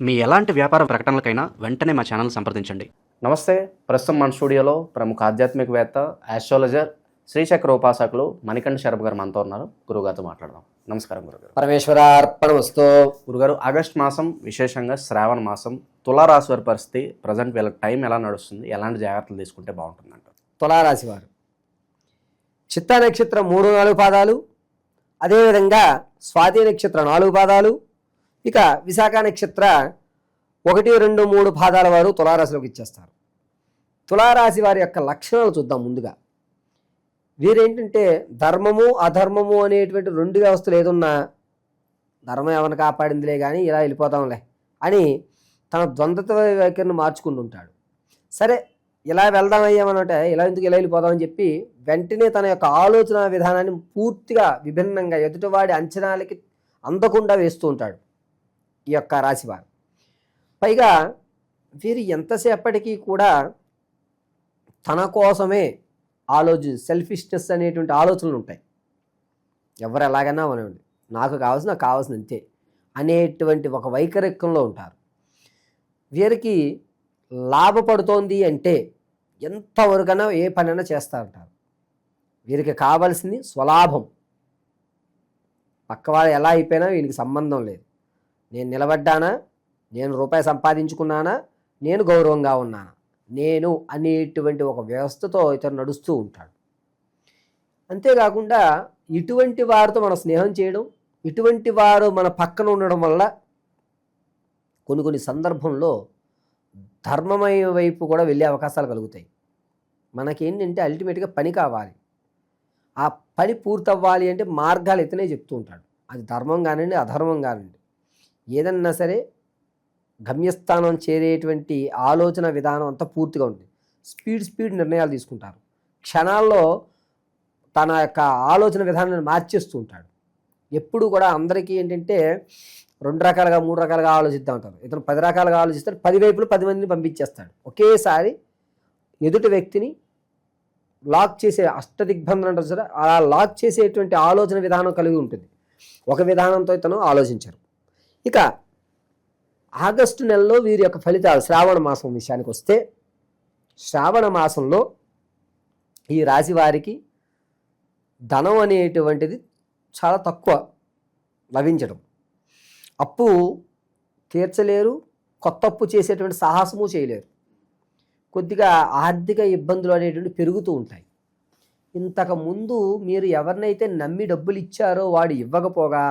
మీ ఎలాంటి వ్యాపార ప్రకటనలకైనా వెంటనే మా ఛానల్ సంప్రదించండి. నమస్తే. ప్రస్తుతం మన స్టూడియోలో ప్రముఖ ఆధ్యాత్మికవేత్త, ఆస్ట్రాలజర్, శ్రీచక్ర ఉపాసకులు మణికంఠ శరభ్ గారు మనతో ఉన్నారు. గురుగారితో మాట్లాడదాం. నమస్కారం గురుగారు. పరమేశ్వరార్పణమస్తు. గురుగారు, ఆగస్ట్ మాసం, విశేషంగా శ్రావణ మాసం, తులారాశి వారి పరిస్థితి ప్రజెంట్ వీళ్ళకి టైం ఎలా నడుస్తుంది, ఎలాంటి జాగ్రత్తలు తీసుకుంటే బాగుంటుందంట? తులారాశి వారు చిత్తా నక్షత్రం 3-4 పాదాలు, అదేవిధంగా స్వాతి నక్షత్రం 4 పాదాలు, ఇక విశాఖ నక్షత్ర 1, 2, 3 పాదాల వారు తులారాశిలోకి ఇచ్చేస్తారు. తులారాశి వారి యొక్క లక్షణాలు చూద్దాం. ముందుగా వీరేంటంటే ధర్మము అధర్మము అనేటువంటి 2 వ్యవస్థలు ఏదున్నా ధర్మం ఏమైనా కాపాడిందిలే కానీ ఇలా వెళ్ళిపోతాంలే అని తన ద్వంద్వ వైఖరిని మార్చుకుంటుంటాడు. సరే ఇలా వెళ్దామయ్యామనంటే ఇలా ఎందుకు ఇలా వెళ్ళిపోదామని చెప్పి వెంటనే తన యొక్క ఆలోచన విధానాన్ని పూర్తిగా విభిన్నంగా ఎదుటివాడి అంచనాలకి అందకుండా వేస్తూ ఉంటాడు ఈ యొక్క రాశివారు. పైగా వీరు ఎంతసేపటికి కూడా తన కోసమే సెల్ఫిష్నెస్ అనేటువంటి ఆలోచనలు ఉంటాయి. ఎవరు ఎలాగైనా అనండి, నాకు కావాల్సిన అంతే అనేటువంటి ఒక వైఖరికంలో ఉంటారు. వీరికి లాభపడుతోంది అంటే ఎంతవరకైనా ఏ పనైనా చేస్తూ ఉంటారు. వీరికి కావాల్సింది స్వలాభం. పక్కవాడు ఎలా అయిపోయినా వీనికి సంబంధం లేదు. నేను నిలబడ్డానా, నేను రూపాయి సంపాదించుకున్నానా, నేను గౌరవంగా ఉన్నానా, నేను అనేటువంటి ఒక వ్యవస్థతో ఇతను నడుస్తూ ఉంటాడు. అంతేకాకుండా ఇటువంటి వారితో మనం స్నేహం చేయడం, ఇటువంటి వారు మన పక్కన ఉండడం వల్ల కొన్ని సందర్భంలో ధర్మమయ వైపు కూడా వెళ్ళే అవకాశాలు కలుగుతాయి. మనకేంటంటే అల్టిమేట్గా పని కావాలి. ఆ పని పూర్తవ్వాలి అంటే మార్గాలు ఇతనే చెప్తూ ఉంటాడు. అది ధర్మం కానివ్వండి, అధర్మం కానివ్వండి, ఏదన్నా సరే గమ్యస్థానం చేరేటువంటి ఆలోచన విధానం అంతా పూర్తిగా ఉంటుంది. స్పీడ్ నిర్ణయాలు తీసుకుంటారు. క్షణాల్లో తన యొక్క ఆలోచన విధానాన్ని మార్చేస్తూ ఉంటాడు. ఎప్పుడు కూడా అందరికీ ఏంటంటే 2 రకాలుగా 3 రకాలుగా ఆలోచిద్దాం అంటారు. ఇతను 10 రకాలుగా ఆలోచిస్తాడు. 10 వైపులు 10 మందిని పంపించేస్తాడు. ఒకేసారి ఎదుటి వ్యక్తిని లాక్ చేసే అష్టదిగ్బంధన అంటారు సరే, అలా లాక్ చేసేటువంటి ఆలోచన విధానం కలిగి ఉంటుంది. ఒక విధానంతో ఇతను ఆలోచించరు. ఇక ఆగస్టు నెలలో వీరి యొక్క ఫలితాలు శ్రావణ మాసం విషయానికి వస్తే, శ్రావణ మాసంలో ఈ రాశి వారికి ధనం అనేటువంటిది చాలా తక్కువ లభించడం. అప్పు తీర్చలేరు, కొత్త అప్పు చేసేటువంటి సాహసము చేయలేరు. కొద్దిగా ఆర్థిక ఇబ్బందులు అనేటువంటి పెరుగుతూ ఉంటాయి. ఇంతకుముందు మీరు ఎవరినైతే నమ్మి డబ్బులు ఇచ్చారో వాడు ఇవ్వకపోగా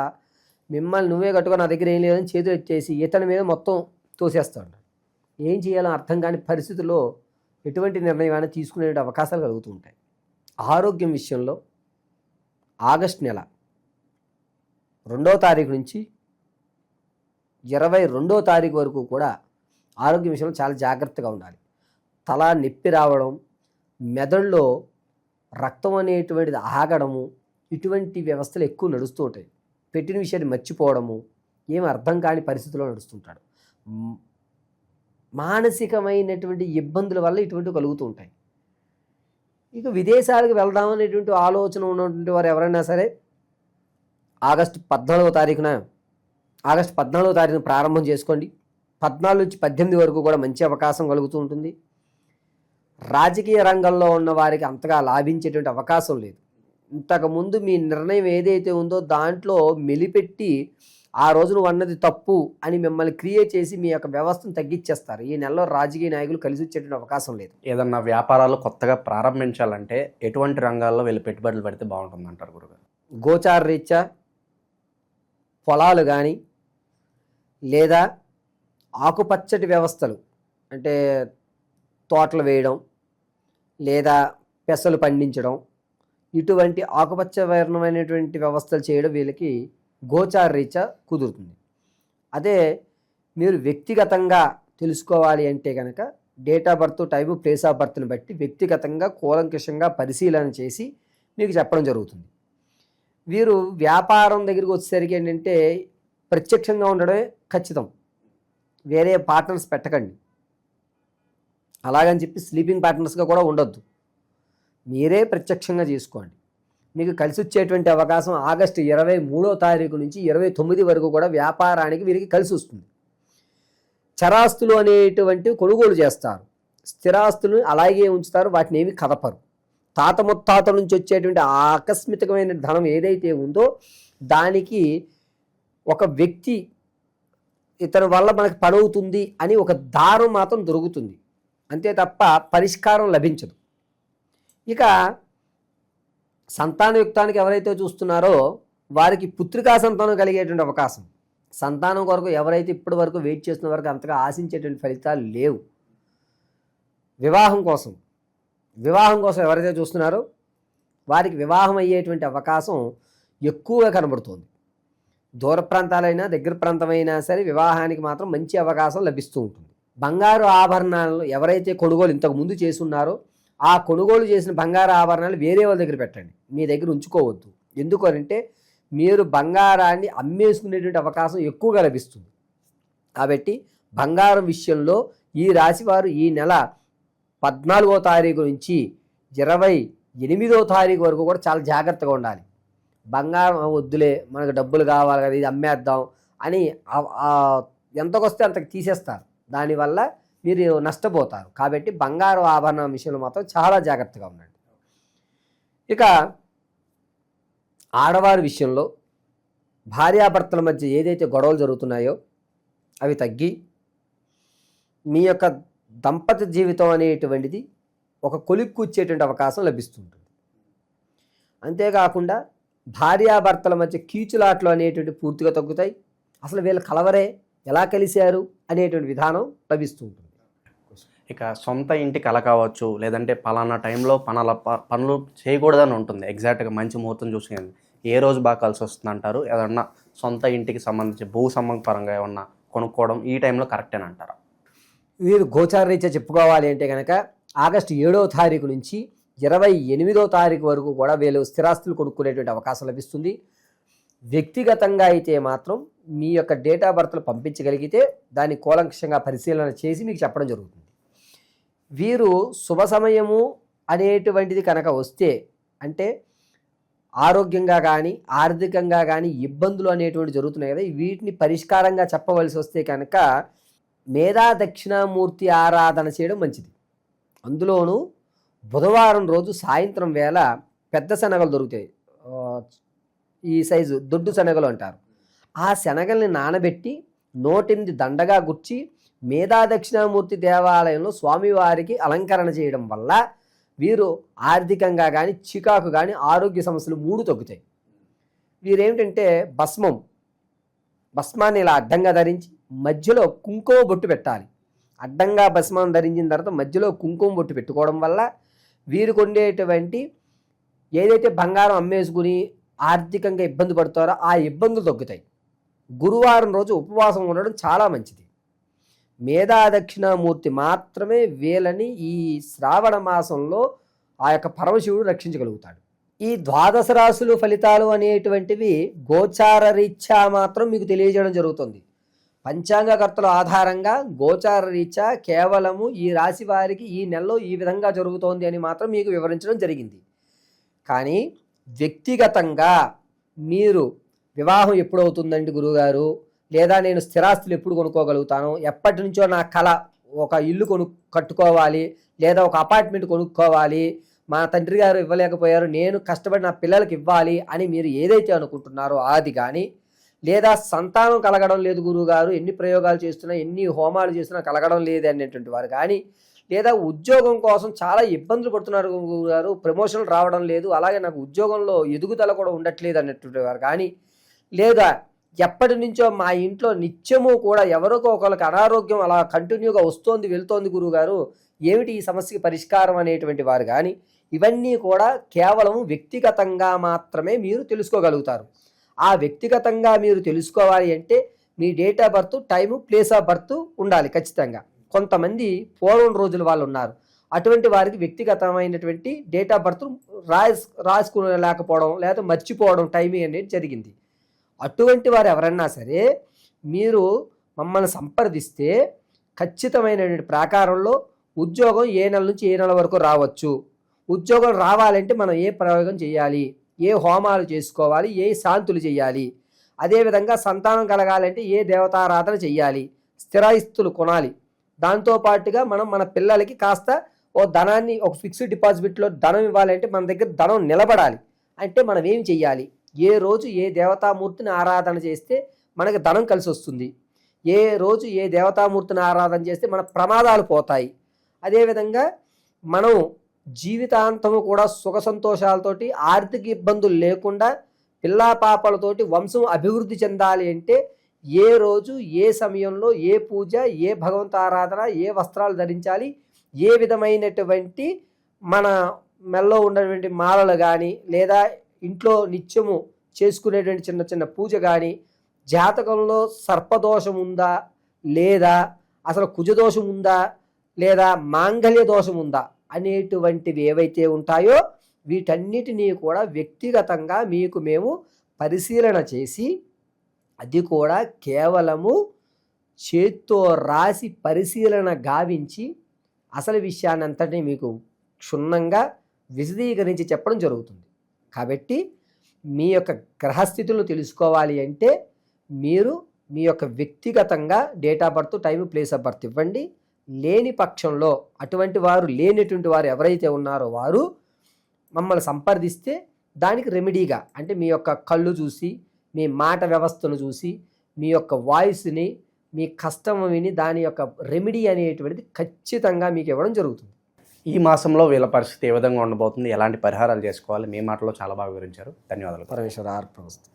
మిమ్మల్ని నువ్వే కట్టుకొని నా దగ్గర ఏం లేదని చేతులు ఎత్తేసి ఇతని మీద మొత్తం తోసేస్తాడు. ఏం చేయాలో అర్థం కాని పరిస్థితుల్లో ఎటువంటి నిర్ణయం తీసుకునే అవకాశాలు కలుగుతూ ఉంటాయి. ఆరోగ్యం విషయంలో ఆగస్టు నెల 2వ తారీఖు నుంచి 22వ తారీఖు వరకు కూడా ఆరోగ్యం విషయంలో చాలా జాగ్రత్తగా ఉండాలి. తల నొప్పి రావడం, మెదడులో రక్తం అనేటువంటిది ఆగడము, ఇటువంటి వ్యవస్థలు ఎక్కువ నడుస్తూ ఉంటాయి. పెట్టిన విషయాన్ని మర్చిపోవడము, ఏమి అర్థం కాని పరిస్థితుల్లో నడుస్తుంటాడు. మానసికమైనటువంటి ఇబ్బందుల వల్ల ఇటువంటివి కలుగుతూ ఉంటాయి. ఇక విదేశాలకు వెళ్దామనేటువంటి ఆలోచన ఉన్నటువంటి వారు ఎవరైనా సరే ఆగస్టు 14వ తారీఖున ప్రారంభం చేసుకోండి. 14 నుంచి 18 వరకు కూడా మంచి అవకాశం కలుగుతూ ఉంటుంది. రాజకీయ రంగంలో ఉన్న వారికి అంతగా లాభించేటువంటి అవకాశం లేదు. ఇంతకుముందు మీ నిర్ణయం ఏదైతే ఉందో దాంట్లో మెలిపెట్టి ఆ రోజు నువ్వు అన్నది తప్పు అని మిమ్మల్ని క్రియేట్ చేసి మీ యొక్క వ్యవస్థను తగ్గించేస్తారు. ఈ నెలలో రాజకీయ నాయకులు కలిసి వచ్చేటువంటి అవకాశం లేదు. ఏదన్నా వ్యాపారాలు కొత్తగా ప్రారంభించాలంటే ఎటువంటి రంగాల్లో వీళ్ళు పెట్టుబడులు పెడితే బాగుంటుంది అంటారు గురుగారు? గోచార రీత్యా పొలాలు కానీ, లేదా ఆకుపచ్చటి వ్యవస్థలు అంటే తోటలు వేయడం, లేదా పెసలు పండించడం, ఇటువంటి ఆకుపచ్చ వర్ణమైనటువంటి వ్యవస్థలు చేయడం వీళ్ళకి గోచార రీత్యా కుదురుతుంది. అదే మీరు వ్యక్తిగతంగా తెలుసుకోవాలి అంటే కనుక date of birth, time, place of బర్త్ని బట్టి వ్యక్తిగతంగా కూలంకషంగా పరిశీలన చేసి మీకు చెప్పడం జరుగుతుంది. వీరు వ్యాపారం దగ్గరికి వచ్చేసరికి ఏంటంటే ప్రత్యక్షంగా ఉండడమే ఖచ్చితం. వేరే పార్ట్నర్స్ పెట్టకండి. అలాగని చెప్పి స్లీపింగ్ పార్ట్నర్స్గా కూడా ఉండొద్దు. మీరే ప్రత్యక్షంగా చేసుకోండి. మీకు కలిసి వచ్చేటువంటి అవకాశం ఆగస్టు 23వ తారీఖు నుంచి 29 వరకు కూడా వ్యాపారానికి వీరికి కలిసి వస్తుంది. చరాస్తులు అనేటువంటివి కొనుగోలు చేస్తారు, స్థిరాస్తులను అలాగే ఉంచుతారు, వాటిని ఏమి కదపరు. తాత ముత్తాతల నుంచి వచ్చేటువంటి ఆకస్మికమైన ధనం ఏదైతే ఉందో దానికి ఒక వ్యక్తి ఇతని వల్ల మనకు పడవుతుంది అని ఒక దారం మాత్రం దొరుకుతుంది, అంతే తప్ప పరిష్కారం లభించదు. ఇక సంతానయుక్తానికి ఎవరైతే చూస్తున్నారో వారికి పుత్రికా సంతానం కలిగేటువంటి అవకాశం, సంతానం కొరకు ఎవరైతే ఇప్పటి వరకు వెయిట్ చేస్తున్న వరకు అంతగా ఆశించేటువంటి ఫలితాలు లేవు. వివాహం కోసం ఎవరైతే చూస్తున్నారో వారికి వివాహం అయ్యేటువంటి అవకాశం ఎక్కువగా కనబడుతుంది. దూర ప్రాంతాలైనా దగ్గర ప్రాంతమైనా సరే వివాహానికి మాత్రం మంచి అవకాశం లభిస్తూ ఉంటుంది. బంగారు ఆభరణాలను ఎవరైతే కొనుగోలు ఇంతకు ముందు చేసి ఉన్నారో ఆ కొనుగోలు చేసిన బంగారు ఆభరణాలు వేరే వాళ్ళ దగ్గర పెట్టండి, మీ దగ్గర ఉంచుకోవద్దు. ఎందుకంటే మీరు బంగారాన్ని అమ్మేసుకునేటువంటి అవకాశం ఎక్కువగా లభిస్తుంది. కాబట్టి బంగారం విషయంలో ఈ రాశివారు ఈ నెల 14వ తారీఖు నుంచి 28వ తారీఖు వరకు కూడా చాలా జాగ్రత్తగా ఉండాలి. బంగారం వద్దులే, మనకు డబ్బులు కావాలి కదా, ఇది అమ్మేద్దాం అని ఎంతకొస్తే అంతకు తీసేస్తారు, దానివల్ల మీరు నష్టపోతారు. కాబట్టి బంగారు ఆభరణం విషయంలో మాత్రం చాలా జాగ్రత్తగా ఉండండి. ఇక ఆడవారి విషయంలో భార్యాభర్తల మధ్య ఏదైతే గొడవలు జరుగుతున్నాయో అవి తగ్గి మీ యొక్క దంపతి జీవితం అనేటువంటిది ఒక కొలిక్కు వచ్చేటువంటి అవకాశం లభిస్తుంటుంది. అంతేకాకుండా భార్యాభర్తల మధ్య కీచులాట్లు అనేటువంటి పూర్తిగా తగ్గుతాయి. అసలు వీళ్ళు కలవరే, ఎలా కలిశారు అనేటువంటి విధానం లభిస్తూ ఉంటుంది. ఇక సొంత ఇంటి కల కావచ్చు, లేదంటే పలానా టైంలో పనులు చేయకూడదని ఉంటుంది. ఎగ్జాక్ట్గా మంచి ముహూర్తం చూసుకుని ఏ రోజు బాగా కలిసి వస్తుంది అంటారు? ఏదన్నా సొంత ఇంటికి సంబంధించి భూ సంబంధ పరంగా ఏమన్నా కొనుక్కోవడం ఈ టైంలో కరెక్టేనా అంటారా? వీరు గోచార రీత్యా చెప్పుకోవాలి అంటే కనుక ఆగస్టు 7వ తారీఖు నుంచి 28వ తారీఖు వరకు కూడా వీళ్ళు స్థిరాస్తులు కొనుక్కునేటువంటి అవకాశం లభిస్తుంది. వ్యక్తిగతంగా అయితే మాత్రం మీ యొక్క డేట్ ఆఫ్ బర్త్లు పంపించగలిగితే దాన్ని కూలంకషంగా పరిశీలన చేసి మీకు చెప్పడం జరుగుతుంది. వీరు శుభ సమయము అనేటువంటిది కనుక వస్తే, అంటే ఆరోగ్యంగా కానీ ఆర్థికంగా కానీ ఇబ్బందులు అనేటువంటి జరుగుతున్నాయి కదా, వీటిని పరిష్కారంగా చెప్పవలసి వస్తే కనుక మేధా దక్షిణామూర్తి ఆరాధన చేయడం మంచిది. అందులోనూ బుధవారం రోజు సాయంత్రం వేళ పెద్ద శనగలు దొరుకుతాయి, ఈ సైజు దొడ్డు శనగలు అంటారు. ఆ శనగల్ని నానబెట్టి 108 దండగా గుచ్చి మేధా దక్షిణామూర్తి దేవాలయంలో స్వామివారికి అలంకరణ చేయడం వల్ల వీరు ఆర్థికంగా కానీ చికాకు కానీ ఆరోగ్య సమస్యలు 3 తగ్గుతాయి. వీరేమిటంటే భస్మాన్ని ఇలా అడ్డంగా ధరించి మధ్యలో కుంకుమ బొట్టు పెట్టాలి. అడ్డంగా భస్మాన్ని ధరించిన తర్వాత మధ్యలో కుంకుమ బొట్టు పెట్టుకోవడం వల్ల వీరికి ఉండేటువంటి ఏదైతే బంగారం అమ్మేసుకుని ఆర్థికంగా ఇబ్బంది పడతారో ఆ ఇబ్బందులు తగ్గుతాయి. గురువారం రోజు ఉపవాసం ఉండడం చాలా మంచిది. మేధా దక్షిణామూర్తి మాత్రమే వీళ్ళని ఈ శ్రావణ మాసంలో ఆ యొక్క పరమశివుడు రక్షించగలుగుతాడు. ఈ ద్వాదశ రాశులు ఫలితాలు అనేటువంటివి గోచార రీత్యా మాత్రం మీకు తెలియజేయడం జరుగుతుంది. పంచాంగకర్తల ఆధారంగా గోచార రీత్యా కేవలము ఈ రాశి వారికి ఈ నెలలో ఈ విధంగా జరుగుతోంది అని మాత్రం మీకు వివరించడం జరిగింది. కానీ వ్యక్తిగతంగా మీరు వివాహం ఎప్పుడవుతుందండి గురువుగారు, లేదా నేను స్థిరాస్తులు ఎప్పుడు కొనుక్కోగలుగుతాను, ఎప్పటి నుంచో నా కళ ఒక ఇల్లు కట్టుకోవాలి, లేదా ఒక అపార్ట్మెంట్ కొనుక్కోవాలి, మా తండ్రి గారు ఇవ్వలేకపోయారు, నేను కష్టపడి నా పిల్లలకి ఇవ్వాలి అని మీరు ఏదైతే అనుకుంటున్నారో అది కానీ, లేదా సంతానం కలగడం లేదు గురువుగారు, ఎన్ని ప్రయోగాలు చేస్తున్నా ఎన్ని హోమాలు చేస్తున్నా కలగడం లేదు అనేటువంటి వారు కానీ, లేదా ఉద్యోగం కోసం చాలా ఇబ్బందులు పడుతున్నారు గురువుగారు, ప్రమోషన్లు రావడం లేదు, అలాగే నాకు ఉద్యోగంలో ఎదుగుదల కూడా ఉండట్లేదు అనేటువంటి వారు కానీ, లేదా ఎప్పటి నుంచో మా ఇంట్లో నిత్యము కూడా ఎవరికో ఒకరికి అనారోగ్యం అలా కంటిన్యూగా వస్తోంది వెళ్తోంది గురువుగారు, ఏమిటి ఈ సమస్యకి పరిష్కారం అనేటువంటి వారు కానీ, ఇవన్నీ కూడా కేవలం వ్యక్తిగతంగా మాత్రమే మీరు తెలుసుకోగలుగుతారు. ఆ వ్యక్తిగతంగా మీరు తెలుసుకోవాలి అంటే మీ date of birth, time, place of birth ఉండాలి ఖచ్చితంగా. కొంతమంది పూర్వం రోజుల వాళ్ళు ఉన్నారు, అటువంటి వారికి వ్యక్తిగతమైనటువంటి డేట్ ఆఫ్ బర్త్ రాసుకోలేకపోవడం లేదా మర్చిపోవడం టైమింగ్ అనేది జరిగింది. అటువంటి వారు ఎవరన్నా సరే మీరు మమ్మల్ని సంప్రదిస్తే ఖచ్చితమైనటువంటి ప్రాకారంలో ఉద్యోగం ఏ నెల నుంచి ఏ నెల వరకు రావచ్చు, ఉద్యోగం రావాలంటే మనం ఏ ప్రయోగం చేయాలి, ఏ హోమాలు చేసుకోవాలి, ఏ శాంతులు చేయాలి, అదేవిధంగా సంతానం కలగాలంటే ఏ దేవతారాధన చేయాలి, స్థిరాస్తులు కొనాలి. దాంతోపాటుగా మనం మన పిల్లలకి కాస్త ఓ ధనాన్ని ఒక ఫిక్స్డ్ డిపాజిట్లో ధనం ఇవ్వాలంటే మన దగ్గర ధనం నిలబడాలి అంటే మనం ఏం చెయ్యాలి? ఏ రోజు ఏ దేవతామూర్తిని ఆరాధన చేస్తే మనకి ధనం కలిసి వస్తుంది, ఏ రోజు ఏ దేవతామూర్తిని ఆరాధన చేస్తే మన ప్రమాదాలు పోతాయి, అదేవిధంగా మనం జీవితాంతము కూడా సుఖ సంతోషాలతోటి ఆర్థిక ఇబ్బందులు లేకుండా పిల్లా పాపలతోటి వంశం అభివృద్ధి చెందాలి అంటే ఏ రోజు ఏ సమయంలో ఏ పూజ, ఏ భగవంత ఆరాధన, ఏ వస్త్రాలు ధరించాలి, ఏ విధమైనటువంటి మన మెల్లో ఉన్నటువంటి మాలలు కానీ లేదా ఇంట్లో నిత్యము చేసుకునేటువంటి చిన్న చిన్న పూజ కానీ, జాతకంలో సర్పదోషం ఉందా లేదా అసలు కుజదోషం ఉందా లేదా మాంగళ్య దోషం ఉందా అనేటువంటివి ఏవైతే ఉంటాయో వీటన్నిటినీ కూడా వ్యక్తిగతంగా మీకు మేము పరిశీలన చేసి, అది కూడా కేవలము చేత్తో రాసి పరిశీలన గావించి అసలు విషయాన్ని అంతటినీ మీకు క్షుణ్ణంగా విశదీకరించి చెప్పడం జరుగుతుంది. కాబట్టి మీ యొక్క గ్రహస్థితులను తెలుసుకోవాలి అంటే మీరు మీ యొక్క వ్యక్తిగతంగా date of birth, time, place of birth ఇవ్వండి. లేని పక్షంలో లేనటువంటి వారు ఎవరైతే ఉన్నారో వారు మమ్మల్ని సంప్రదిస్తే దానికి రెమెడీగా అంటే మీ యొక్క కళ్ళు చూసి, మీ మాట వ్యవస్థను చూసి, మీ యొక్క వాయిస్ని, మీ కష్టం విని దాని యొక్క రెమెడీ అనేటువంటిది ఖచ్చితంగా మీకు ఇవ్వడం జరుగుతుంది. ఈ మాసంలో వీళ్ళ పరిస్థితి ఏ విధంగా ఉండబోతుంది, ఎలాంటి పరిహారాలు చేసుకోవాలి, మీ మాటలో చాలా బాగా వివరించారు. ధన్యవాదాలు. పరమేశ్వర అర్పణమస్తు.